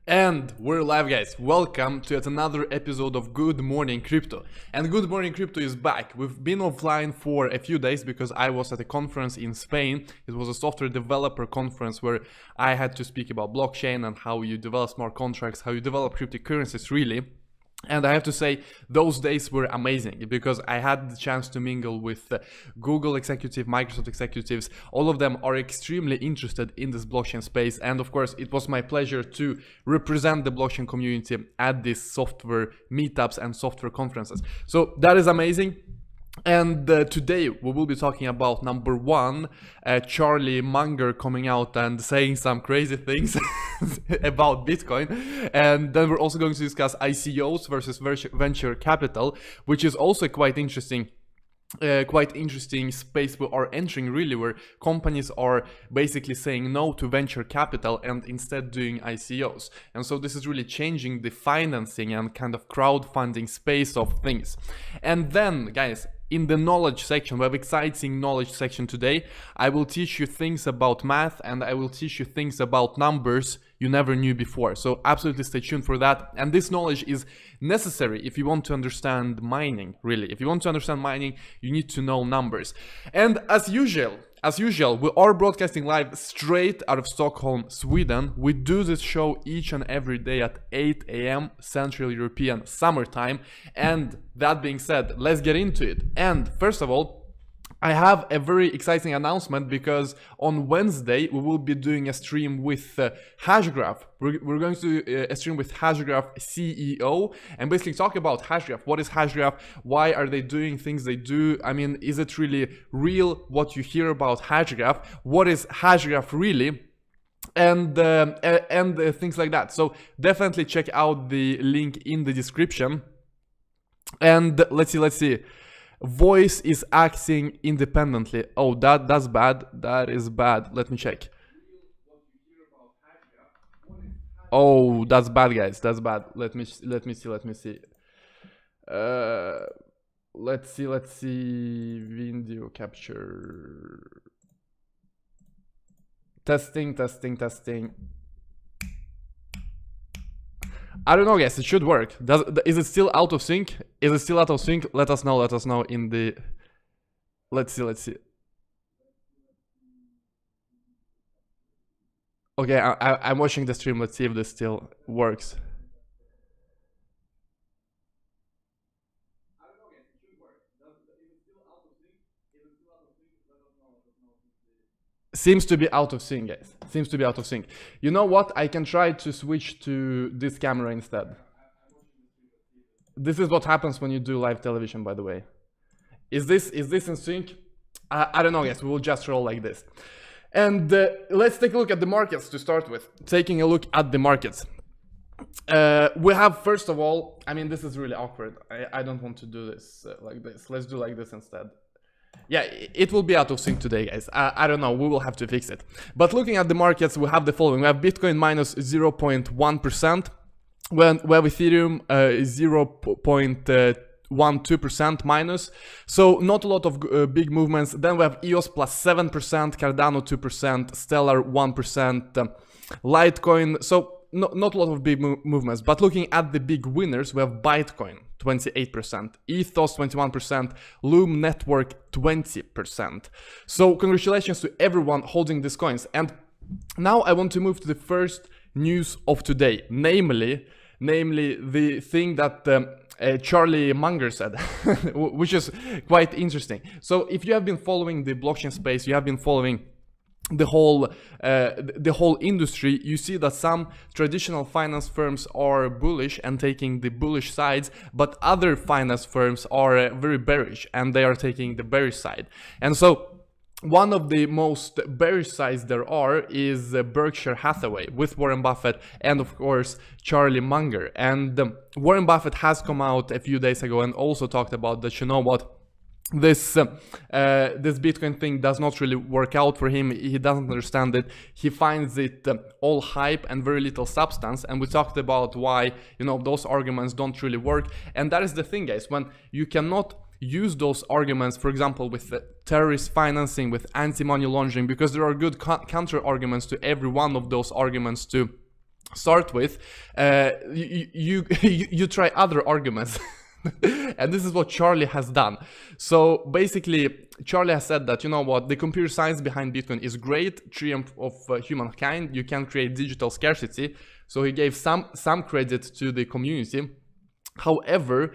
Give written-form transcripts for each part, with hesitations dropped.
And we're live, guys. Welcome to yet another episode of Good Morning Crypto. And Good Morning Crypto is back. We've been offline for a few days because I was at a conference in Spain. It was a software developer conference where I had to speak about blockchain and how you develop smart contracts, how you develop cryptocurrencies really. And I have to say, those days were amazing because I had the chance to mingle with Google executives, Microsoft executives. All of them are extremely interested in this blockchain space. And of course, it was my pleasure to represent the blockchain community at these software meetups and software conferences. So that is amazing. And today we will be talking about number one, Charlie Munger coming out and saying some crazy things about Bitcoin. And then we're also going to discuss ICOs versus venture capital, which is also quite interesting space we are entering really, where companies are basically saying no to venture capital and instead doing ICOs. And so this is really changing the financing and kind of crowdfunding space of things. And then, guys, in the knowledge section, we have exciting knowledge section today. I will teach you things about math and I will teach you things about numbers you never knew before. So absolutely stay tuned for that. And this knowledge is necessary if you want to understand mining, really. If you want to understand mining, you need to know numbers. And as usual, we are broadcasting live straight out of Stockholm, Sweden. We do this show each and every day at 8 a.m. Central European summertime. And that being said, let's get into it. And first of all, I have a very exciting announcement because on Wednesday we will be doing a stream with Hashgraph. We're going to do a stream with Hashgraph CEO and basically talk about Hashgraph. What is Hashgraph? Why are they doing things they do? I mean, is it really real what you hear about Hashgraph? What is Hashgraph really? And things like that. So definitely check out the link in the description. And let's see. Voice is acting independently. Oh, that's bad. That is bad. Let me check. Oh, that's bad, guys. That's bad. Let me see. Let's see. Video capture. Testing. I don't know, guys. It should work. Is it still out of sync? Is it still out of sync? Let us know in the... Let's see. Okay, I'm watching the stream. Let's see if this still works. Seems to be out of sync, guys. Seems to be out of sync. You know what? I can try to switch to this camera instead. This is what happens when you do live television, by the way. Is this in sync? I don't know, guys. We will just roll like this. And let's take a look at the markets to start with. Taking a look at the markets. We have, first of all, I mean, this is really awkward. I don't want to do this like this. Let's do like this instead. Yeah, it will be out of sync today, guys. I don't know, we will have to fix it. But looking at the markets, we have the following. We have Bitcoin minus 0.1%. We have Ethereum 0.12% minus. So not a lot of big movements. Then we have EOS plus 7%, Cardano 2%, Stellar 1%, Litecoin. So not a lot of big movements, but looking at the big winners, we have Bitcoin 28%, Ethos 21%, Loom Network 20%. So congratulations to everyone holding these coins. And now I want to move to the first news of today, namely the thing that Charlie Munger said, which is quite interesting. So if you have been following the blockchain space, you have been following the whole industry, you see that some traditional finance firms are bullish and taking the bullish sides, but other finance firms are very bearish and they are taking the bearish side. And so one of the most bearish sides there are is Berkshire Hathaway with Warren Buffett and of course Charlie Munger. And Warren Buffett has come out a few days ago and also talked about that, you know what, this Bitcoin thing does not really work out for him. He doesn't understand it. He finds it all hype and very little substance. And we talked about why, you know, those arguments don't really work. And that is the thing, guys, when you cannot use those arguments, for example, with terrorist financing, with anti-money laundering, because there are good counter arguments to every one of those arguments to start with, you try other arguments. And this is what Charlie has done. So basically, Charlie has said that, you know what, the computer science behind Bitcoin is great, triumph of humankind, you can create digital scarcity. So he gave some credit to the community. However,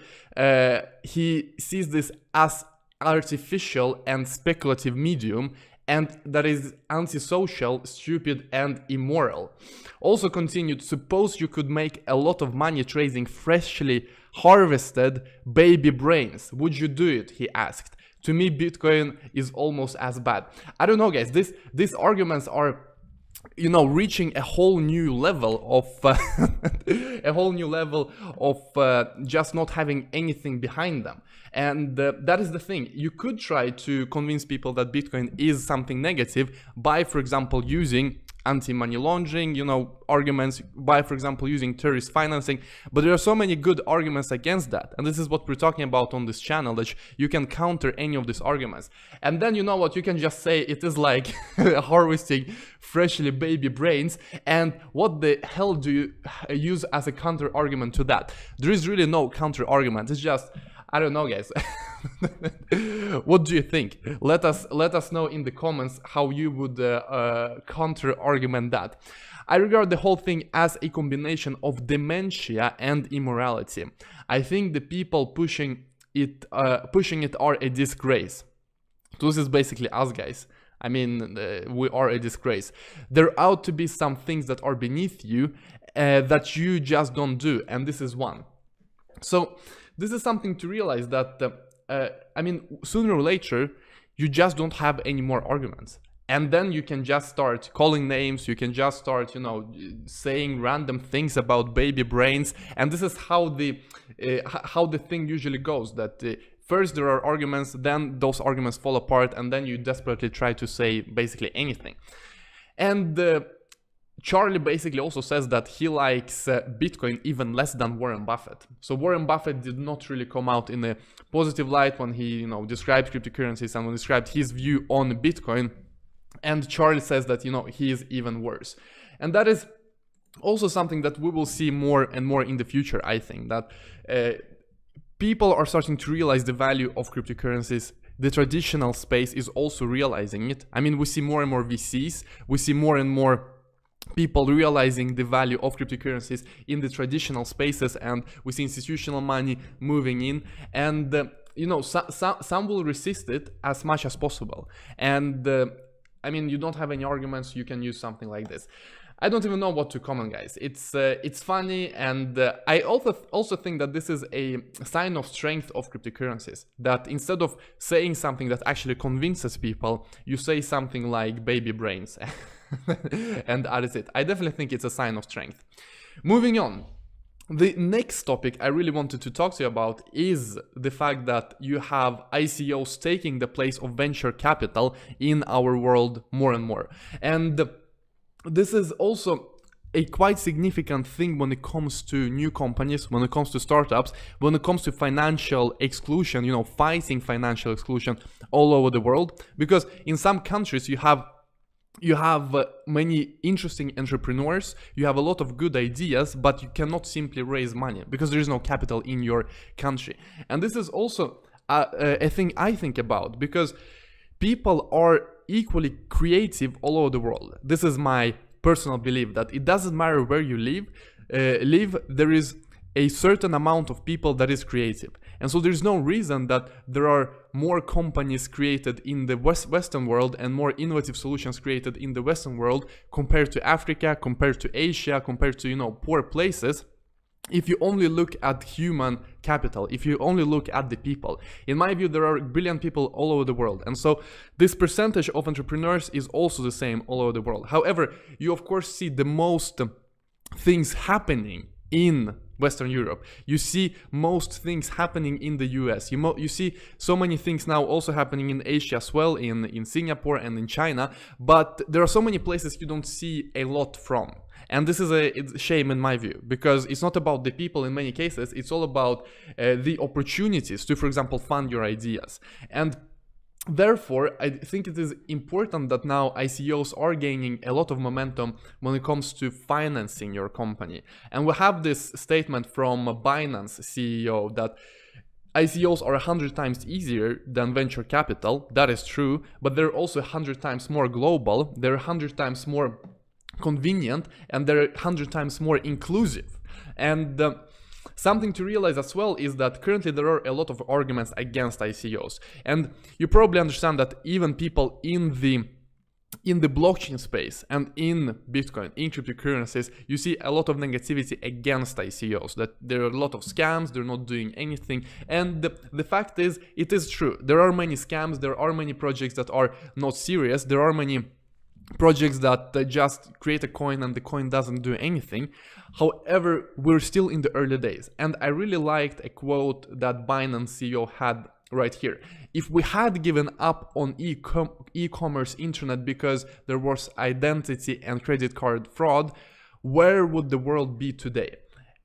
he sees this as artificial and speculative medium, and that is antisocial, stupid, and immoral. Also continued, suppose you could make a lot of money trading freshly harvested baby brains. Would you do it? He asked. To me, Bitcoin is almost as bad. I don't know, guys. These arguments are, you know, reaching a whole new level of just not having anything behind them. And that is the thing. You could try to convince people that Bitcoin is something negative by, for example, using anti-money laundering, you know, arguments, by, for example, using terrorist financing. But there are so many good arguments against that. And this is what we're talking about on this channel, that you can counter any of these arguments. And then, you know what, you can just say it is like harvesting freshly baby brains. And what the hell do you use as a counter argument to that? There is really no counter argument. It's just, I don't know, guys. What do you think? Let us know in the comments how you would counter argument that. I regard the whole thing as a combination of dementia and immorality. I think the people pushing it are a disgrace. So this is basically us, guys. I mean, we are a disgrace. There ought to be some things that are beneath you that you just don't do, and this is one. So this is something to realize that, I mean, sooner or later, you just don't have any more arguments. And then you can just start calling names, you can just start, you know, saying random things about baby brains. And this is how the thing usually goes, that first there are arguments, then those arguments fall apart, and then you desperately try to say basically anything. And Charlie basically also says that he likes Bitcoin even less than Warren Buffett. So Warren Buffett did not really come out in a positive light when he, you know, described cryptocurrencies and when he described his view on Bitcoin. And Charlie says that, you know, he is even worse. And that is also something that we will see more and more in the future, I think, that people are starting to realize the value of cryptocurrencies. The traditional space is also realizing it. I mean, we see more and more VCs, we see more and more people realizing the value of cryptocurrencies in the traditional spaces, and we see institutional money moving in, and you know, some will resist it as much as possible. And I mean, you don't have any arguments, you can use something like this. I don't even know what to comment, guys. It's funny, and I also think that this is a sign of strength of cryptocurrencies, that instead of saying something that actually convinces people, you say something like baby brains. And that is it. I definitely think it's a sign of strength. Moving on. The next topic I really wanted to talk to you about is the fact that you have ICOs taking the place of venture capital in our world more and more. And this is also a quite significant thing when it comes to new companies, when it comes to startups, when it comes to financial exclusion, you know, fighting financial exclusion all over the world. Because in some countries you have many interesting entrepreneurs, you have a lot of good ideas, but you cannot simply raise money because there is no capital in your country. And this is also a thing I think about, because people are equally creative all over the world. This is my personal belief, that it doesn't matter where you live, there is a certain amount of people that is creative. And so there's no reason that there are more companies created in the Western world and more innovative solutions created in the Western world compared to Africa, compared to Asia, compared to, you know, poor places. If you only look at human capital, if you only look at the people. In my view, there are brilliant people all over the world. And so this percentage of entrepreneurs is also the same all over the world. However, you of course see the most things happening in Western Europe. You see most things happening in the US. You see so many things now also happening in Asia as well, in Singapore and in China. But there are so many places you don't see a lot from. And this is it's a shame in my view, because it's not about the people in many cases, it's all about the opportunities to, for example, fund your ideas. And Therefore, I think it is important that now ICOs are gaining a lot of momentum when it comes to financing your company. And we have this statement from Binance CEO that ICOs are 100 times easier than venture capital. That is true, but they're also 100 times more global, they're 100 times more convenient, and they're 100 times more inclusive. And something to realize as well is that currently there are a lot of arguments against ICOs, and you probably understand that even people in the blockchain space and in Bitcoin, in cryptocurrencies, you see a lot of negativity against ICOs, that there are a lot of scams, they're not doing anything. And the fact is, it is true. There are many scams, there are many projects that are not serious, there are many projects that just create a coin and the coin doesn't do anything. However, we're still in the early days. And I really liked a quote that Binance CEO had right here. If we had given up on e-commerce internet because there was identity and credit card fraud, where would the world be today?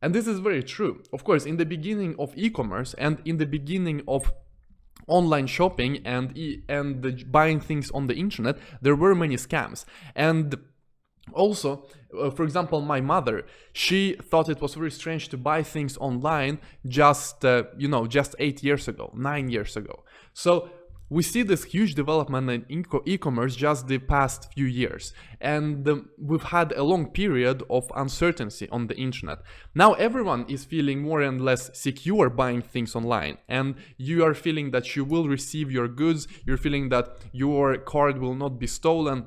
And this is very true. Of course, in the beginning of e-commerce and in the beginning of online shopping and buying things on the internet, there were many scams. And also, for example, my mother, she thought it was very strange to buy things online just 8 years ago, 9 years ago. So we see this huge development in e-commerce just the past few years, and we've had a long period of uncertainty on the internet. Now everyone is feeling more and less secure buying things online, and you are feeling that you will receive your goods, you're feeling that your card will not be stolen,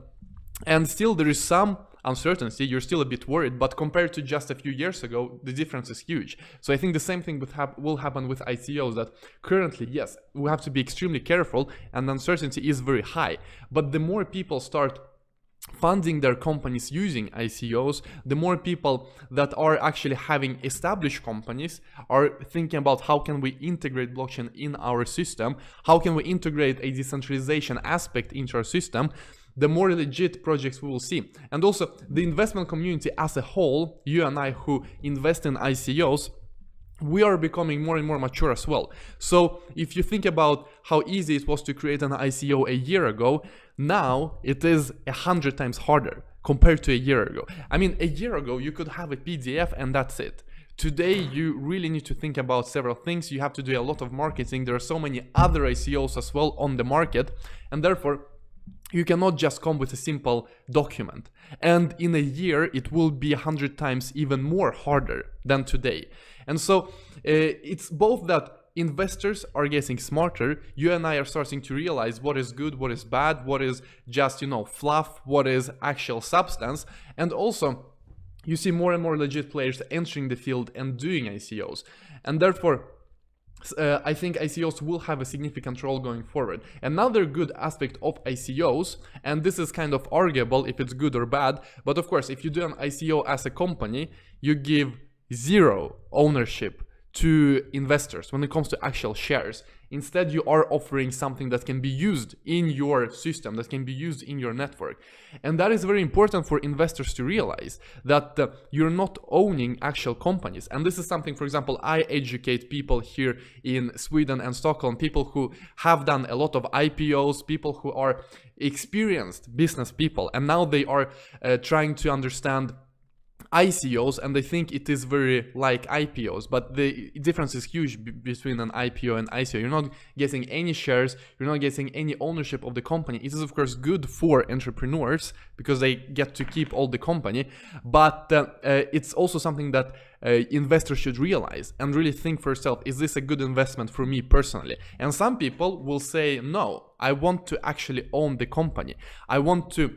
and still there is some uncertainty, you're still a bit worried, but compared to just a few years ago, the difference is huge. So I think the same thing will happen with ICOs, that currently, yes, we have to be extremely careful and uncertainty is very high. But the more people start funding their companies using ICOs, the more people that are actually having established companies are thinking about how can we integrate blockchain in our system, how can we integrate a decentralization aspect into our system, the more legit projects we will see. And also the investment community as a whole, you and I who invest in ICOs, we are becoming more and more mature as well. So if you think about how easy it was to create an ICO a year ago, now it is 100 times harder compared to a year ago. I mean, a year ago you could have a PDF and that's it. Today you really need to think about several things. You have to do a lot of marketing. There are so many other ICOs as well on the market, and therefore you cannot just come with a simple document. And in a year, it will be 100 times even more harder than today. And so it's both that investors are getting smarter, you and I are starting to realize what is good, what is bad, what is just, fluff, what is actual substance. And also, you see more and more legit players entering the field and doing ICOs. And therefore, I think ICOs will have a significant role going forward. Another good aspect of ICOs, and this is kind of arguable if it's good or bad, but of course, if you do an ICO as a company, you give zero ownership to investors when it comes to actual shares. Instead, you are offering something that can be used in your system, that can be used in your network. And that is very important for investors to realize, that you're not owning actual companies. And this is something, for example, I educate people here in Sweden and Stockholm, people who have done a lot of IPOs, people who are experienced business people, and now they are trying to understand ICOs, and they think it is very like IPOs, but the difference is huge between an IPO and ICO. You're not getting any shares, you're not getting any ownership of the company. It is of course good for entrepreneurs because they get to keep all the company, but it's also something that investors should realize and really think for yourself, is this a good investment for me personally? And some people will say, no, I want to actually own the company. I want to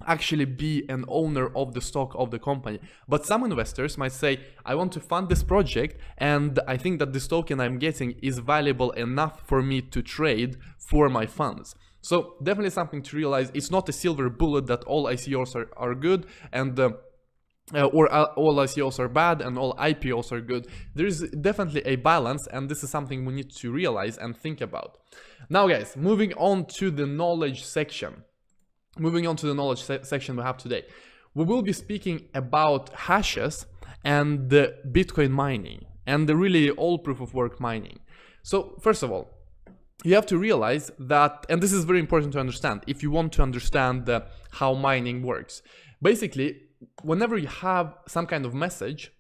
actually be an owner of the stock of the company. But some investors might say, I want to fund this project and I think that this token I'm getting is valuable enough for me to trade for my funds. So definitely something to realize. It's not a silver bullet that all ICOs are good and or all ICOs are bad and all IPOs are good. There is definitely a balance, and this is something we need to realize and think about. Now guys, moving on to the knowledge section. Moving on to the knowledge section we have today, we will be speaking about hashes and the Bitcoin mining and the really old proof of work mining. So first of all, you have to realize that, and this is very important to understand if you want to understand how mining works. Basically, whenever you have some kind of message,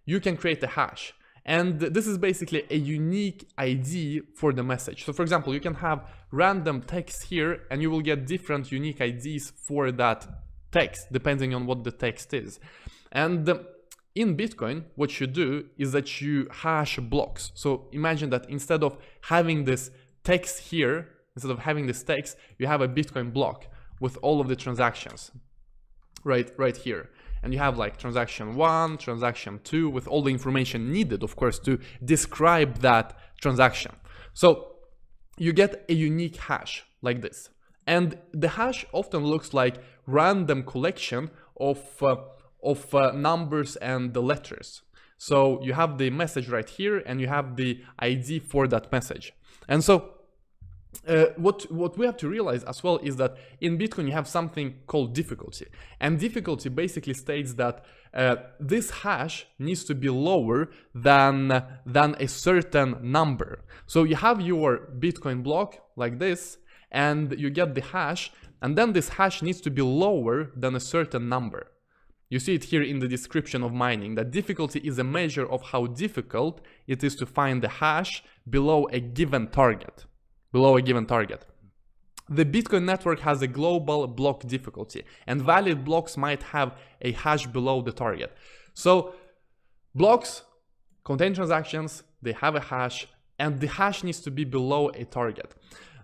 you can create a hash. And this is basically a unique ID for the message. So for example, you can have random text here and you will get different unique IDs for that text, depending on what the text is. And in Bitcoin, what you do is that you hash blocks. So imagine that instead of having this text here, instead of having this text, you have a Bitcoin block with all of the transactions right here. And you have like transaction 1, transaction 2 with all the information needed, of course, to describe that transaction. So you get a unique hash like this. And the hash often looks like random collection of numbers and the letters. So you have the message right here and you have the ID for that message. And so what we have to realize as well is that in Bitcoin you have something called difficulty, and difficulty basically states that this hash needs to be lower than a certain number. So you have your Bitcoin block like this, and you get the hash, and then this hash needs to be lower than a certain number. You see it here in the description of mining, that difficulty is a measure of how difficult it is to find the hash below a given target. The Bitcoin network has a global block difficulty, and valid blocks might have a hash below the target. So blocks contain transactions, they have a hash, and the hash needs to be below a target.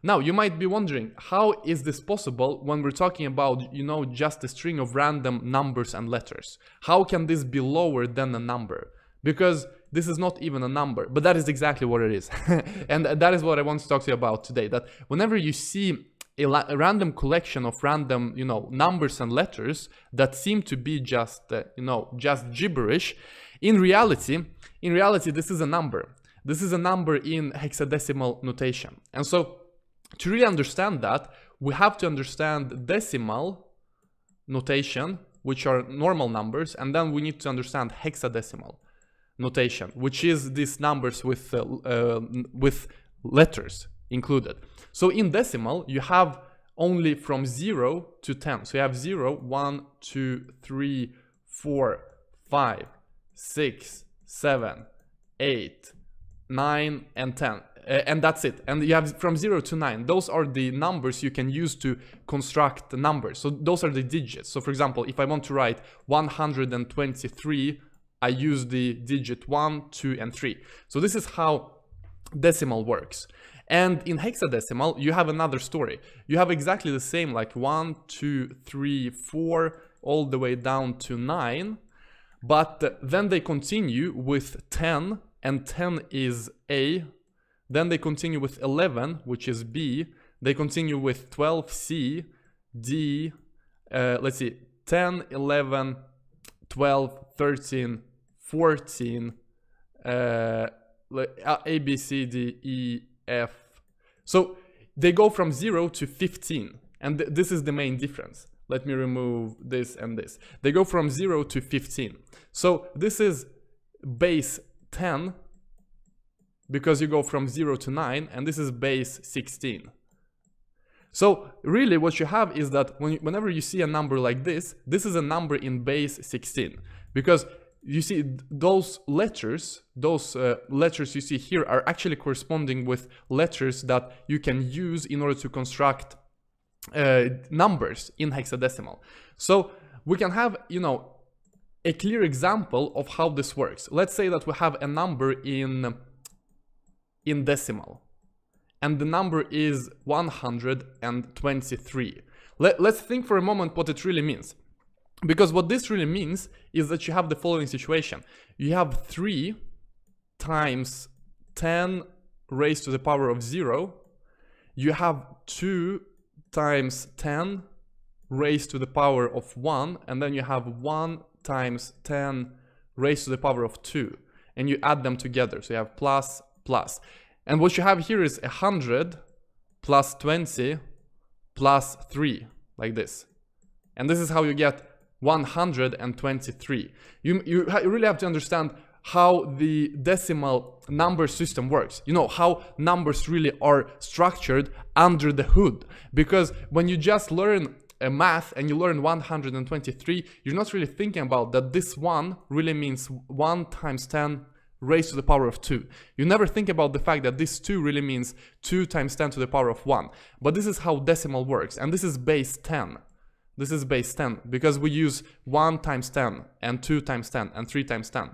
Now, you might be wondering, how is this possible when we're talking about, you know, just a string of random numbers and letters? How can this be lower than a number? Because this is not even a number, but that is exactly what it is. And that is what I want to talk to you about today, that whenever you see a random collection of random, you know, numbers and letters that seem to be just, just gibberish, in reality, this is a number. This is a number in hexadecimal notation. And so to really understand that, we have to understand decimal notation, which are normal numbers, and then we need to understand hexadecimal notation, which is these numbers with letters included. So in decimal, you have only from 0 to 10. So you have 0, 1, 2, 3, 4, 5, 6, 7, 8, 9, and 10. And that's it. And you have from 0 to 9. Those are the numbers you can use to construct the numbers. So those are the digits. So for example, if I want to write 123, I use the digit 1, 2, and 3. So this is how decimal works. And in hexadecimal, you have another story. You have exactly the same, like 1, 2, 3, 4, all the way down to 9. But then they continue with 10, and 10 is A. Then they continue with 11, which is B. They continue with 12, C, D, let's see, 10, 11, 12, 13, 14, A, B, C, D, E, F. So they go from 0 to 15. And this is the main difference. Let me remove this and this. They go from 0 to 15. So this is base 10, because you go from 0 to 9, and this is base 16. So really what you have is that whenever you see a number like this is a number in base 16, because you see those letters you see here are actually corresponding with letters that you can use in order to construct numbers in hexadecimal. So we can have, you know, a clear example of how this works. Let's say that we have a number in decimal, and the number is 123. Let's think for a moment what it really means. Because what this really means is that you have the following situation. You have 3 times 10 raised to the power of 0. You have 2 times 10 raised to the power of 1. And then you have 1 times 10 raised to the power of 2. And you add them together. So you have plus, plus. And what you have here is 100 plus 20 plus 3, like this. And this is how you get 123. You really have to understand how the decimal number system works, you know, how numbers really are structured under the hood. Because when you just learn math and you learn 123, you're not really thinking about that this 1 really means 1 times 10 raised to the power of 2. You never think about the fact that this 2 really means 2 times 10 to the power of 1. But this is how decimal works, and this is base 10. This is base 10 because we use 1 times 10 and 2 times 10 and 3 times 10.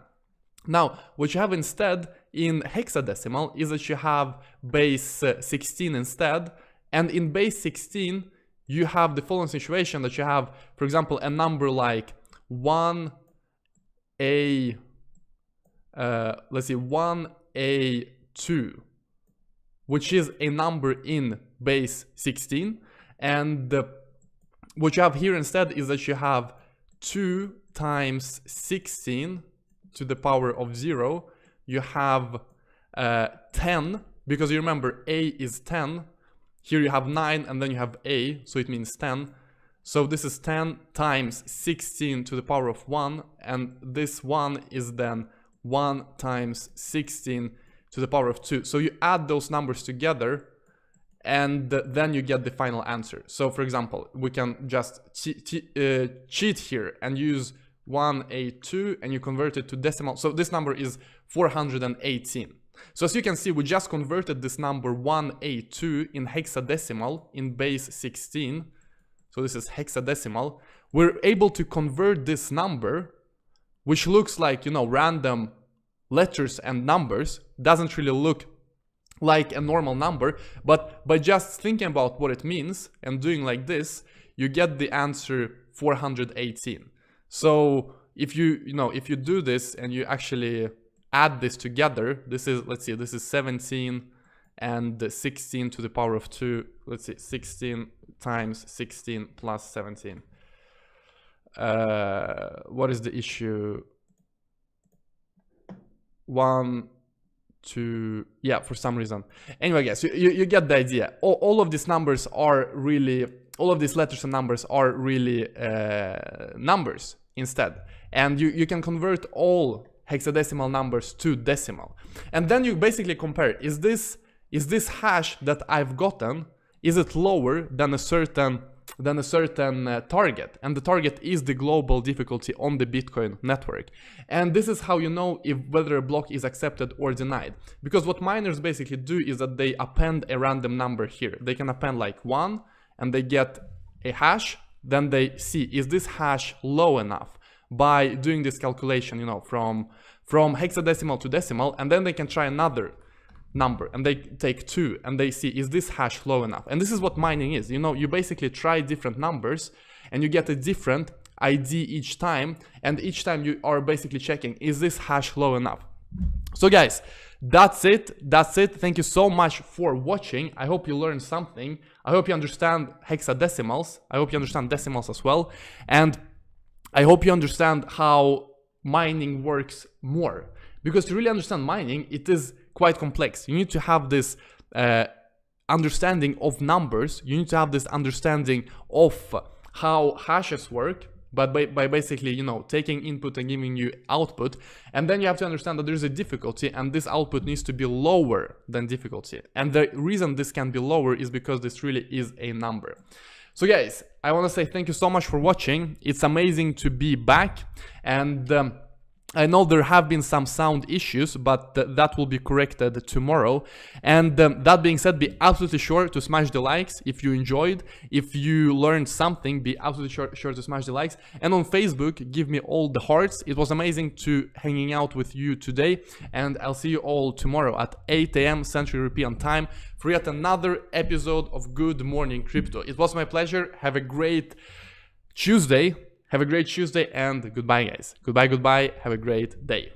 Now, what you have instead in hexadecimal is that you have base 16 instead, and in base 16 you have the following situation that you have, for example, a number like 1A, let's see, 1A2, which is a number in base 16, and what you have here instead is that you have 2 times 16 to the power of 0, you have 10, because you remember A is 10, here you have 9 and then you have A, so it means 10, so this is 10 times 16 to the power of 1, and this 1 is then 1 times 16 to the power of 2. So you add those numbers together and then you get the final answer. So for example, we can just cheat here and use 1A2 and you convert it to decimal. So this number is 418. So as you can see, we just converted this number 1A2 in hexadecimal in base 16. So this is hexadecimal. We're able to convert this number, which looks like, you know, random letters and numbers, doesn't really look like a normal number, but by just thinking about what it means and doing like this, you get the answer 418. So if you do this and you actually add this together, this is, let's see, this is 17 and 16 to the power of 2. Let's see, 16 times 16 plus 17. What is the issue? 1, 2, yeah, for some reason. Anyway, guys, you get the idea. All of these numbers are really, all of these letters and numbers are really numbers instead. And you can convert all hexadecimal numbers to decimal. And then you basically compare, is this hash that I've gotten, is it lower than a certain target? And the target is the global difficulty on the Bitcoin network. And this is how you know if whether a block is accepted or denied. Because what miners basically do is that they append a random number here. They can append like 1 and they get a hash, then they see, is this hash low enough? By doing this calculation, you know, from hexadecimal to decimal, and then they can try another number and they take 2 and they see, is this hash low enough? And this is what mining is. You know, you basically try different numbers and you get a different ID each time, and each time you are basically checking, is this hash low enough? So guys, that's it. Thank you so much for watching. I hope you learned something. I hope you understand hexadecimals. I hope you understand decimals as well, and I hope you understand how mining works more, because to really understand mining, it is quite complex. You need to have this understanding of numbers. You need to have this understanding of how hashes work, but by basically, you know, taking input and giving you output. And then you have to understand that there's a difficulty, and this output needs to be lower than difficulty. And the reason this can be lower is because this really is a number. So guys, I want to say thank you so much for watching. It's amazing to be back, and I know there have been some sound issues, but that will be corrected tomorrow. And that being said, be absolutely sure to smash the likes if you enjoyed. If you learned something, be absolutely sure to smash the likes. And on Facebook, give me all the hearts. It was amazing to hanging out with you today, and I'll see you all tomorrow at 8 AM Central European Time for yet another episode of Good Morning Crypto. It was my pleasure. Have a great Tuesday. Have a great Tuesday, and goodbye, guys. Goodbye. Have a great day.